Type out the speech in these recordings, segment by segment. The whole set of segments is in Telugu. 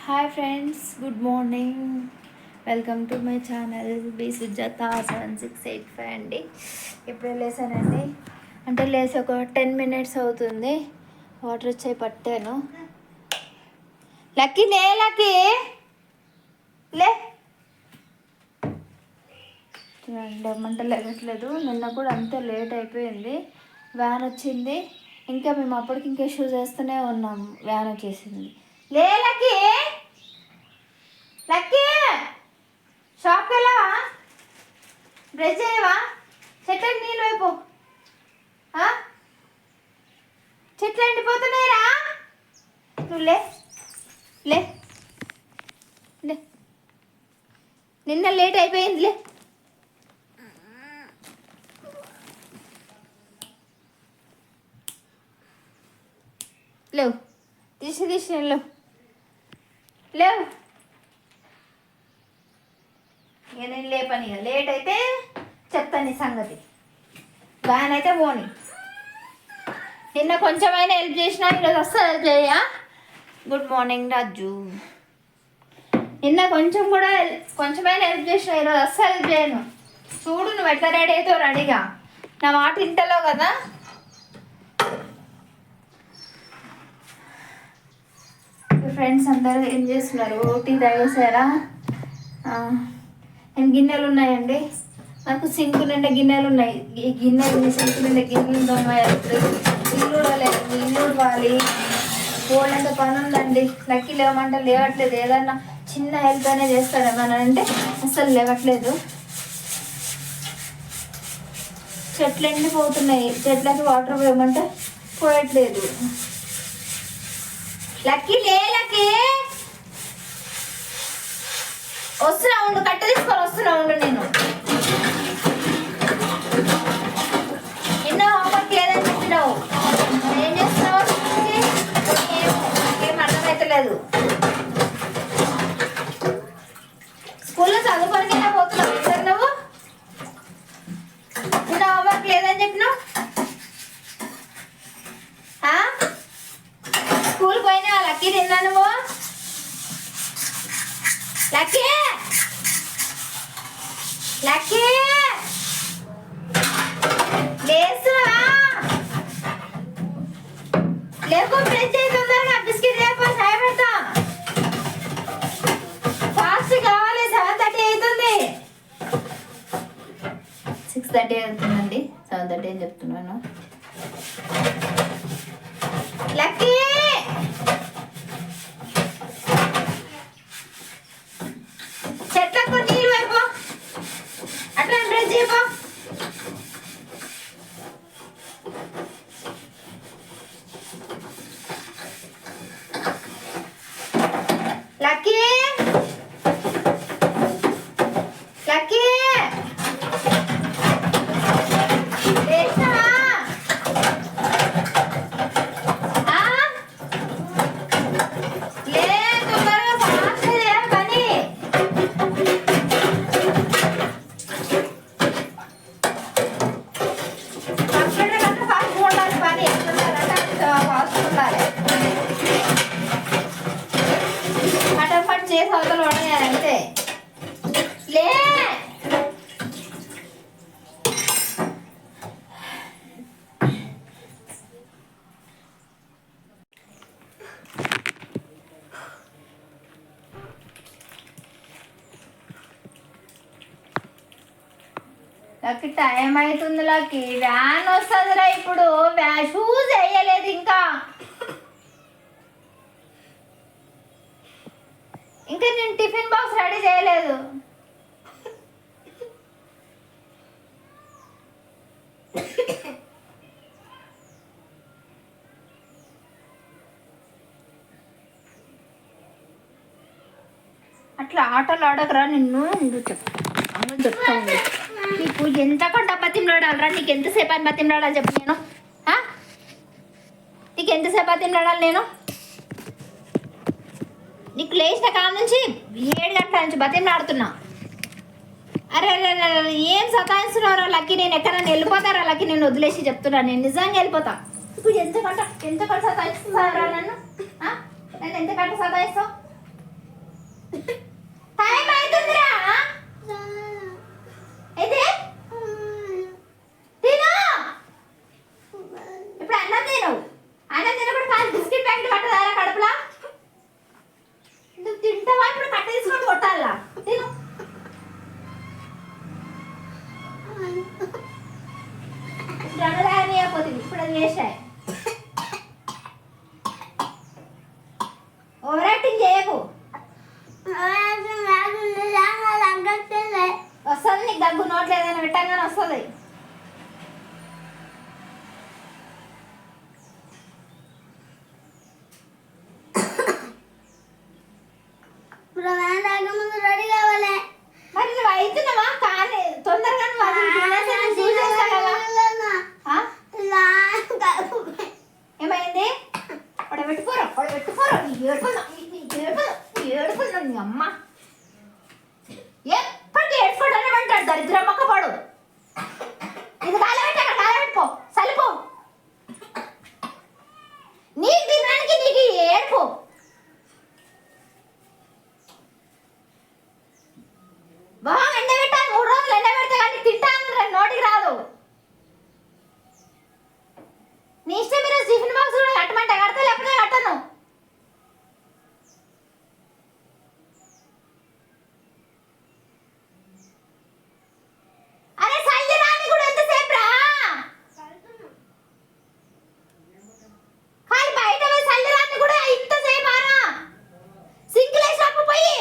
Hi friends, good morning. Welcome to my channel B Sujatha 7685 అండి. ఇప్పుడే లేసానండి, అంటే లేసి ఒక 10 minutes అవుతుంది. వాటర్ వచ్చాయి, పట్టాను. లక్కీ లే, లక్కీ లే. ఏమంటే లేగట్లేదు. నిన్న కూడా అంతే లేట్ అయిపోయింది. వ్యాన్ వచ్చింది, ఇంకా మేము అప్పటికి ఇంకా షూస్ వేస్తూనే ఉన్నాము. వ్యాన్ వచ్చేసింది. లే లక్కీ, లక్కీ షాప్కి వెళ్ళావా? బ్రష్ చేయవా? చెట్లకి నీళ్ళు వైపు, చెట్లు ఎండిపోతున్నాయిరా. నువ్వు లే లే లే, నిన్న లేట్ అయిపోయింది. లే లేవు, తీసి లేవు లేవు. ఇక నేను లేపని, ఇక లేట్ అయితే చెప్తాను నీ సంగతి. వ్యాన్ అయితే పోని. నిన్న కొంచెమైనా హెల్ప్ చేసినా, ఈరోజు అస్సలు హెల్ప్ చేయా. గుడ్ మార్నింగ్ రాజు. నిన్న కొంచెమైనా హెల్ప్ చేసినా, ఈరోజు అస్సలు హెల్ప్ చేయను. చూడు నువ్వు ఎట్లా రెడీ అవుతావు. రెడీగా నా మాట ఇంటలో కదా. ఫ్రెండ్స్ అందరూ ఏం చేస్తున్నారు? టీ తాగేసారా? నేను గిన్నెలు ఉన్నాయండి, నాకు సింక్ నిండా గిన్నెలు ఉన్నాయి. ఈ గిన్నెలు సింక్ నిండా గిన్నెలు తోమాలి. ఇల్లు లేదు, ఇల్లు ఇవ్వాలి. పోలంత పని ఉందండి. లక్కీ లేవమంటే లేవట్లేదు. ఏదన్నా చిన్న హెల్ప్ అనే చేస్తాడు ఏమన్నా అంటే అసలు లేవట్లేదు. చెట్లు ఎండిపోతున్నాయి, చెట్లకి వాటర్ పోయమంటే పోయట్లేదు. లక్కీ లే, లక్కీ వస్తున్నా ఉండు, కట్టె తీసుకొని వస్తున్నా ఉండు. నేను ఎన్నో హోంవర్క్ లేదని చెప్పినావు, ఏం చేస్తున్నావు? ఏం అర్థమవుతలేదు. స్కూల్లో చదువుకోనికి పోతున్నావు ఇద్దరు. నువ్వు ఎన్నో హోంవర్క్ లేదని చెప్పినావు. స్కూల్ పోయినా లక్కీ తిన్నా నువ్వు? లక్కీ లక్కీ లేసురా, లేకు. బ్రష్ చేయి తొందరగా. బిస్కెట్ లేకపోతే సాయ పెడతా. ఫాస్ట్ కావాలి. 7:30 అవుతుంది. 6:30 అవుతుందండి. 7:30 అని చెప్తున్నాను. లక్కీ చెట్లకు నీళ్ళు వైపు, అట్లా బ్రష్ చేయపో. లక్కీ లక్కీ లేచినావా? లే తొందరగా, ఫాస్ట్ చేయాలి పని. కంప్యూటర్ కంటే ఫాస్ట్ ఉండాలి పని. ఫాస్ట్ ఉండాలి. ఫటాఫట్ చేసి అవతల పడేయాలి అంతే. లే లక్కీ టైం అవుతుంది. లక్కీ వ్యాన్ వస్తుందిరా ఇప్పుడు. షూస్ వేయలేదు ఇంకా నేను టిఫిన్ బాక్స్ రెడీ చేయలేదు. అట్లా ఆటలు ఆడకరా. నిన్ను చెప్తా ఉంది. నీకు ఎంతకంటే బతిమలాడాలరా? నీకు ఎంతసేపు అని బతిమలాడాలి చెప్పు. నేను నీకు ఎంతసేపు బతిమలాడాలి? నేను నీకు లేచిన కాడ నుంచి 7 గంటల నుంచి బతిమలాడుతున్నా. అరే ఏం సతాయిస్తున్నారా లక్కీ? నేను ఎక్కడైనా వెళ్ళిపోతారా లక్కీ? నేను వదిలేసి చెప్తున్నా, నేను నిజంగా వెళ్ళిపోతా. ఇప్పుడు ఎంతకంటే సతాయిస్తున్నారా నన్ను? నన్ను ఎంతకంటే సతాయిస్తావు? టైం అవుతుందిరా. అయితే తిను. ఇప్పుడు అన్నం తిను. అన్నం తినప్పుడు కాదు బిస్కెట్ ప్యాకెట్ పట్టదారా కడుపులా. నువ్వు తింటావా? ఇప్పుడు కట్ట తీసుకొని కొట్టాలా? తిను. రంగరానియపోతుంది ఇప్పుడు అది వేసాయి. ఓవర్ యాక్టింగ్ చేయకు. వస్తుంది నీకు దగ్గు, నోట్లో ఏదైనా పెట్టంగానే వస్తుంది. రెడీ కావాలి. మరి నువ్వు అవుతున్నావా? కానీ తొందరగా నువ్వు అది చూసేస్తా కదా. ఏమైంది? అక్కడ పెట్టుకోరు ఏడుకున్నా నీ అమ్మ. ఎప్పటికీ ఏడుకోవడానే అంటాడు దరిద్ర మొక్క పడు. ఇది కాలబెట్టి అక్కడ కాలబెట్టుకో సలిపో. నీకు తినడానికి నీకు ఏడుపు. బాగా ఎండబెట్టాలి. 3 రోజులు ఎండబెడితే కానీ తింటాను నోటికి రాదు. నీ ఇష్టం. మీరు టిఫిన్ బాక్స్ కూడా కట్టమంటే కడతా, లేకపోతే కట్టను. అరే సల్లి రాని కూడా ఎంతసేపు రా. కానీ బయట పోయి సల్లి రాని కూడా ఇంతసేపు ఆరా. సింగిలేసినప్పుడు పోయి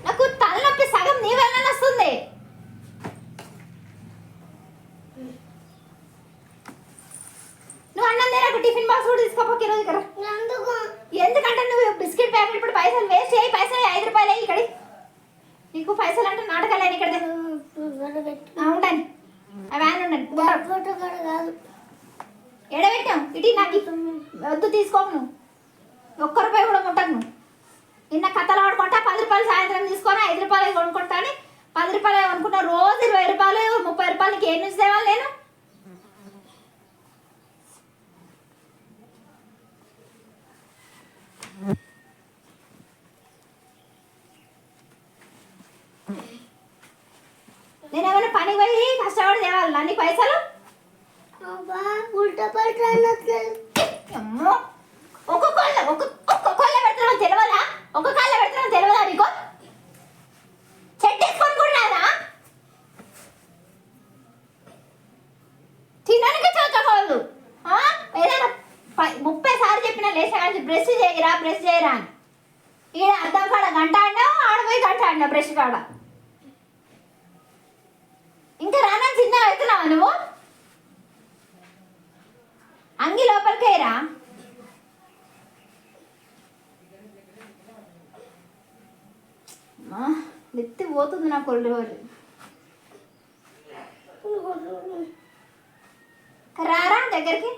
నాకు తలనొప్పి సగం నీ వల్ల వస్తుంది. నువ్వు అన్నం తినకు. టిఫిన్ బాక్స్ కూడా తీసుకోపోక ఈరోజు ఇక్కడ. ఎందుకంటే నువ్వు బిస్కెట్ ప్యాకెట్ ఇప్పుడు పైసలు వేస్ట్ చేయి. పైసలు 5 రూపాయలు ఇక్కడ. నీకు పైసలు అంటే నాటకాలేని ఇక్కడ ఉండండి. వ్యాన్ ఉండండి. ఎడబెట్టాం ఇటీ నాకు వద్దు తీసుకోకు. నువ్వు 1 రూపాయి కూడా ముట్టకు. నువ్వు నిన్న కథలు ఆడుకుంటా 10 రూపాయలు సాయంత్రం తీసుకొని 5 రూపాయలు కొనుక్కుంటా అని 10 రూపాయలు కొనుక్కున్నా. రోజు 20 రూపాయలు 30 రూపాయలకి ఏం నుంచి తేవాలి నేను? నేను ఏమైనా పని పోయి కష్టపడి తేవాలి అన్ని పైసలు. ఉల్టా పల్టా అమ్మో ఒక్క కాళ్ళ పెడుతున్నావు తెలియదా? ఒక కాళ్ళ పెడుతున్నావు తెలియదా నీకు? చెట్టు వేసుకొని కూడా రాదా? తినడానికి చదువుకోవద్దు. ఏదైనా 30 సార్లు చెప్పినా లేచా కానీ బ్రష్ చేయరా అని. ఈడ అద్దం కాడ గంట ఆడినావు, ఆడపోయి గంట ఆడినావు బ్రష్ కాడ. ఇంకా రానా చిన్న అవుతున్నావా నువ్వు? అంగి లోపలికేరా. నెత్తి పోతుంది నా కొల్లు రోజు. రారా దగ్గరికి.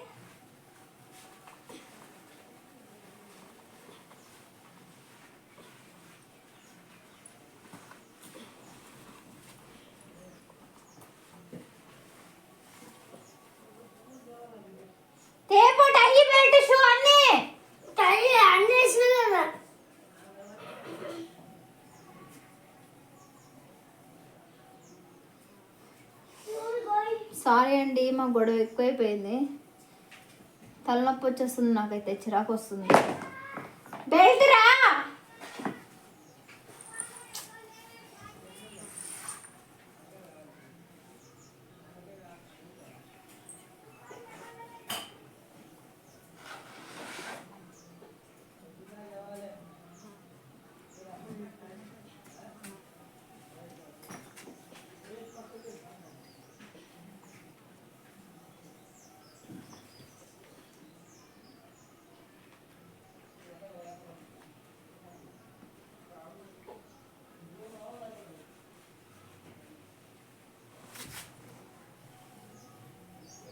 తేపు టై బెల్ట్ షూ అన్నీ వేసిన కదా. సారీ అండి, మా గొడవ ఎక్కువైపోయింది. తలనొప్పి వచ్చేస్తుంది నాకైతే, చిరాకు వస్తుంది. బెల్ట్ రా.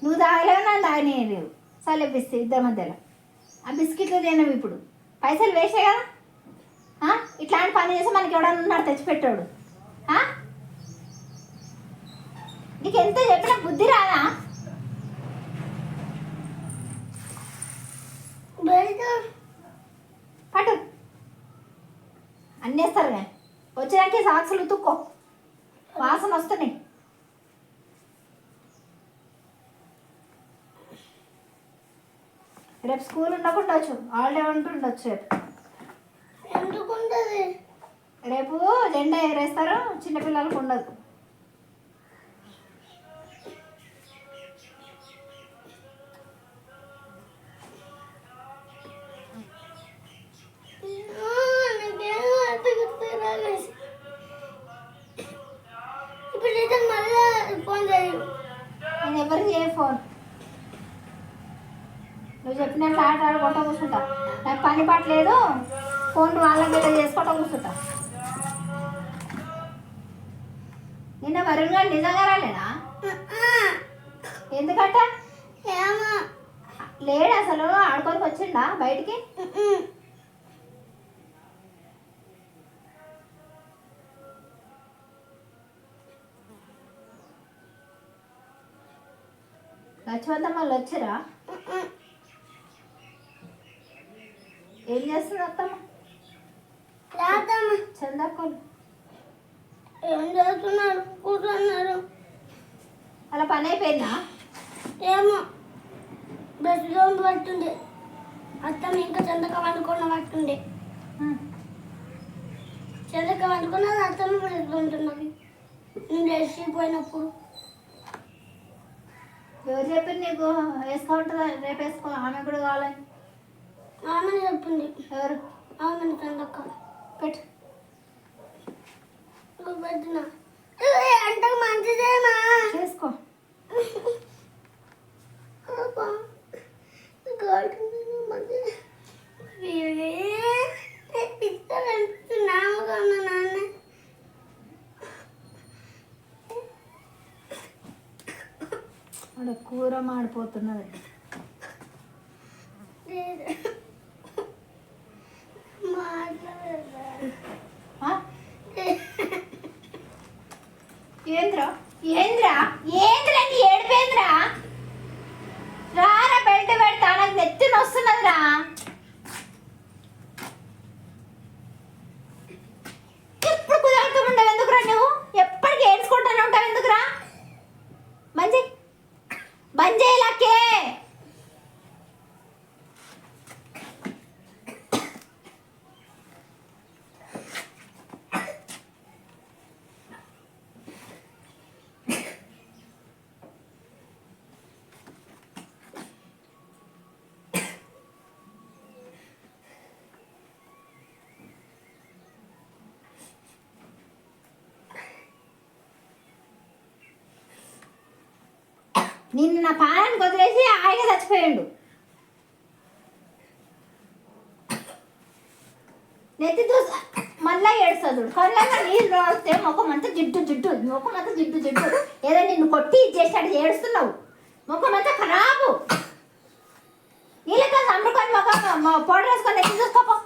నువ్వు తాగలేవు నన్ను తాగనేయలేవు సరే బిస్కెట్ ఇద్దరి మధ్యలో ఆ బిస్కెట్లు తినవు ఇప్పుడు పైసలు వేసే కదా ఇట్లాంటి పని చేసి మనకి ఎవడన్నా ఉన్నాడు తెచ్చిపెట్టాడు నీకు ఎంత చెప్పినా బుద్ధి రాదా పట్టు అన్నేస్తారు కానీ వచ్చేదానికి సాక్సులు ఉతుక్కో వాసన వస్తున్నాయి రేపు స్కూల్ ఉండకుండొచ్చు హాలిడే ఉంటుండొచ్చు రేపు ఎందుకుంటది రేపు జెండా ఎగరేస్తారు చిన్నపిల్లలకు ఉండదు ఇప్పుడైతే మళ్ళీ ఫోన్ చేయు నేను ఎవరికి ఏ ఫోన్ నువ్వు చెప్పినట్లు ఆట ఆడుకుంటా కూర్చుంటా నాకు పని పట్టలేదు ఫోన్ వాళ్ళ గట్ట చేసుకుంటా కూర్చుంటా నిన్న వరుణ్ గారు నిజంగా రాలేదా ఎందుకంట ఏమో లేడు అసలు ఆడుకోనికి వచ్చిండా బయటికి లక్ష్మంతా మళ్ళీ వచ్చిరా ఏం చేస్తుంది అత్తమ్మ రాదమ్మ చందక్కలు ఏం చేస్తున్నారు కూర్చున్నారు అలా పని అయిపోయిందా ఏమో బ్రష్ దోమ పట్టుండే అత్తమ్మ ఇంకా చందక వండుకున్న పట్టుండే చందక వండుకున్నది అత్తమ్మ బ్రష్ ఉంటున్నది నేను బ్రష్ పోయినప్పుడు ఎవరు చెప్పారు నీకు వేసుకుంటుందా రేపు వేసుకో ఆమె కూడా కావాలని ఆమెను చెప్పింది ఎవరు ఆమెను చందక పెట్టు పెట్టిన అంటే మంచిదేనా చేసుకో నాన్న అక్కడ కూర మాడిపోతున్నది ఏంద్రా ఏంద్రా ఏంద్రా నీ ఏడిపోయిందిరా రారా బెల్ట్ పెడతా నాకు నెత్తిన వస్తున్నదిరా ఎప్పుడు కుదరతూ ఉండవు ఎందుకురా నువ్వు ఎప్పటికీ ఏడ్చుకుంటూనే ఉంటావు ఎందుకురా మంచి బంద్ చేయలాకే నిన్ను నా పానాన్ని వదిలేసి హాయిగా చచ్చిపోయాడు నెత్తి దూస మళ్ళా ఏడుస్తాడు కళ్ళగా నీళ్ళు వస్తే ముఖం అంతా ముఖం అంతా జిడ్డు ఏదో నిన్ను కొట్టి చేసాడు ఏడుస్తున్నావు ముఖం అంతా ఖరాబు నీళ్ళతో అమ్ముకొని ముఖం పౌడర్ వేసుకొని నెత్తి చూసుకోపో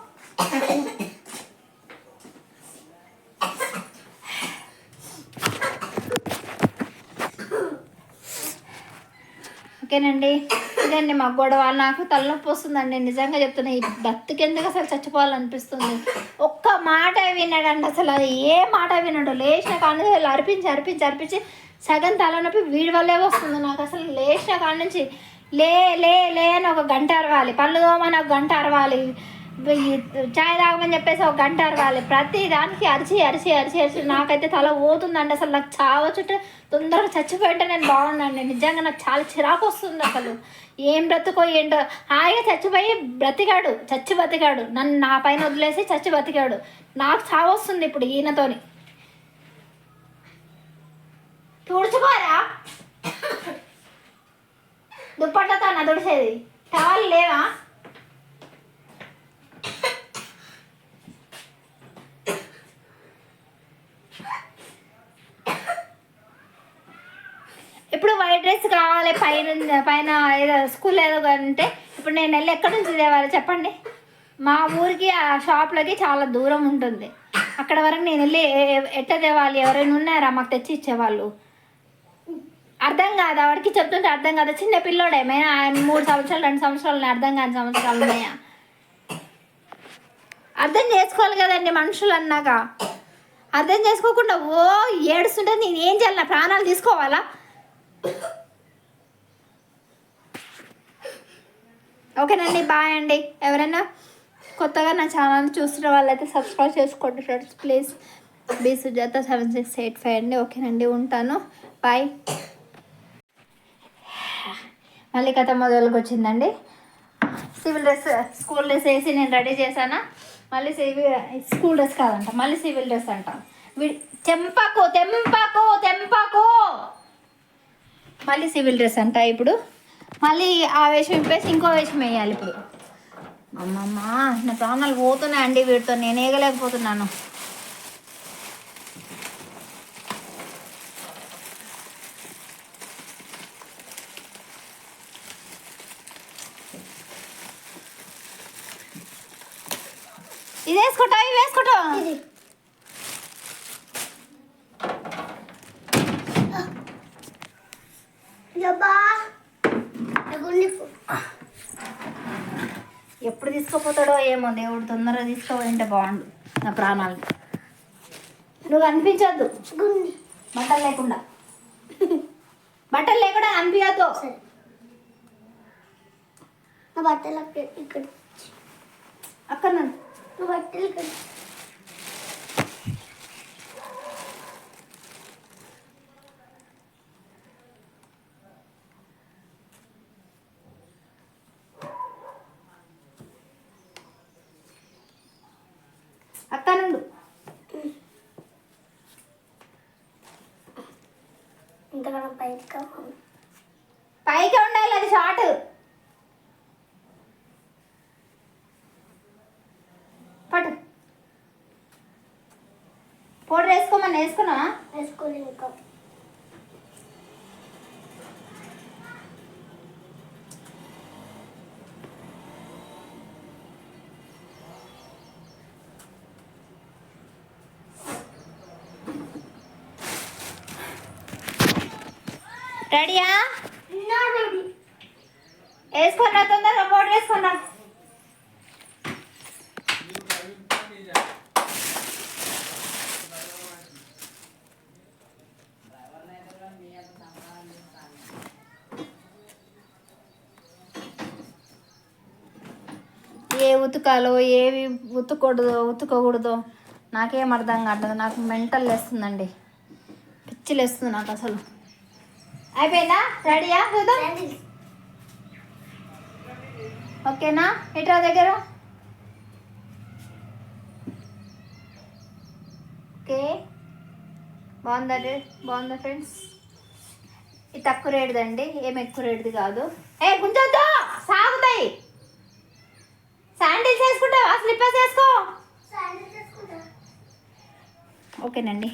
ఓకేనండి ఇదండి మా గొడవ నాకు తలనొప్పి వస్తుందండి నిజంగా చెప్తున్నా ఈ బతుకెందుకు అసలు చచ్చిపోవాలనిపిస్తుంది ఒక్క మాట విన్నాడండి అసలు అది ఏ మాట విన్నాడు లేచిన కాడ నుంచి అరిపించి సగం తలనొప్పి వీడి వల్లే వస్తుంది నాకు అసలు లేచిన కాడ నుంచి లే లే లే అని ఒక గంట అరవాలి పళ్ళు తోమని ఒక గంట అరవాలి చాయ్ తాగమని చెప్పేసి ఒక గంట అరవాలి ప్రతి దానికి అరిచి నాకైతే తల పోతుందండి అసలు నాకు చావచ్చుంటే తొందరగా చచ్చిపోయింటే నేను బాగున్నాను నిజంగా నాకు చాలా చిరాకు వస్తుంది అసలు ఏం బ్రతుకో ఏంటో హాయిగా చచ్చిపోయి చచ్చి బతికాడు నన్ను నా పైన వదిలేసి చచ్చి బతికాడు నాకు చావు వస్తుంది ఇప్పుడు ఈయనతోని తుడుచుకోరా దుప్పట్లతో నా తుడిచేది టవల్ లేవా ఇప్పుడు వైట్ డ్రెస్ కావాలి పైన పైన ఏదో స్కూల్ ఏదో అంటే ఇప్పుడు నేను వెళ్ళి ఎక్కడి నుంచి తేవాలి చెప్పండి. మా ఊరికి ఆ షాప్లకి చాలా దూరం ఉంటుంది. అక్కడ వరకు నేను వెళ్ళి ఎట్ట తేవాలి? ఎవరైనా ఉన్నారా మాకు తెచ్చి ఇచ్చేవాళ్ళు? అర్థం కాదా? వాడికి చెప్తుంటే అర్థం కాదా? చిన్న పిల్లోడు ఏమైనా 3 సంవత్సరాలు 2 సంవత్సరాలు అర్థం కాని సంవత్సరాలు ఉన్నాయా? అర్థం చేసుకోవాలి కదండి మనుషులు అన్నాక. అర్థం చేసుకోకుండా ఓ ఏడుస్తుంటే నేను ఏం చేయాలి? నా ప్రాణాలు తీసుకోవాలా? ఓకేనండి, బాయ్ అండి. ఎవరైనా కొత్తగా నా ఛానల్ చూస్తున్న వాళ్ళైతే సబ్స్క్రైబ్ చేసుకోండి ఫ్రెండ్స్ ప్లీజ్. బి సుజాత 7685 అండి. ఓకేనండి, ఉంటాను, బాయ్. మళ్ళీ కథ మొదలుకి వచ్చిందండి. సివిల్ డ్రెస్ స్కూల్ డ్రెస్ వేసి నేను రెడీ చేశానా, మళ్ళీ స్కూల్ డ్రెస్ కాదంట, మళ్ళీ సివిల్ డ్రెస్ అంట. తెంపాకు తెంపాకు తెంపాకు మళ్ళీ సివిల్ డ్రెస్ అంట. ఇప్పుడు మళ్ళీ ఆ వేషం విప్పేసి ఇంకో వేషం వేయాలి. ఇప్పుడు అమ్మమ్మ నా ప్రాణాలు పోతున్నాయండి వీటితో, నేను వేయగలేకపోతున్నాను. ఇది వేసుకుంటా, ఇవి వేసుకుంటా. ఎప్పుడు తీసుకోపోతాడో ఏమో దేవుడు, తొందరగా తీసుకోవాలంటే బాగుండు నా ప్రాణాలు. నువ్వు అనిపించద్దు బట్టలు లేకుండా, బట్టలు లేకుండా అనిపించద్దు. నా బట్టలు ఇక్కడ అక్కడ నుండి నా బట్టలు ఇక్కడ. అక్కడ నుండు ఇంతకన్నా పైకి ఉండాలి, అది షార్ట్. పట్టు పౌడర్ వేసుకోమని వేసుకున్నా, వేసుకోలే ఇంకా. రెడీయా? వేసుకున్నా, తొందరగా పౌడర్ వేసుకున్నా. ఏ ఉతకాలో ఏవి ఉతుకోకూడదో నాకేం అర్థం కావట్లేదు. నాకు మెంటల్ వేస్తుందండి, పిచ్చిలు వేస్తుంది నాకు అసలు. అయిపోయిందా? రెడీయా? చూద్దాం. ఓకేనా? ఎట్రా దగ్గర. ఓకే, బాగుందా ఫ్రెండ్స్? ఇది తక్కువ రేటుదండి, ఏం ఎక్కువ రేటుది కాదు. గుంజొద్దు, సాగుతాయి. శాండిల్స్ వేసుకుంటావా? స్లిప్పర్స్ వేసుకో. ఓకేనండి.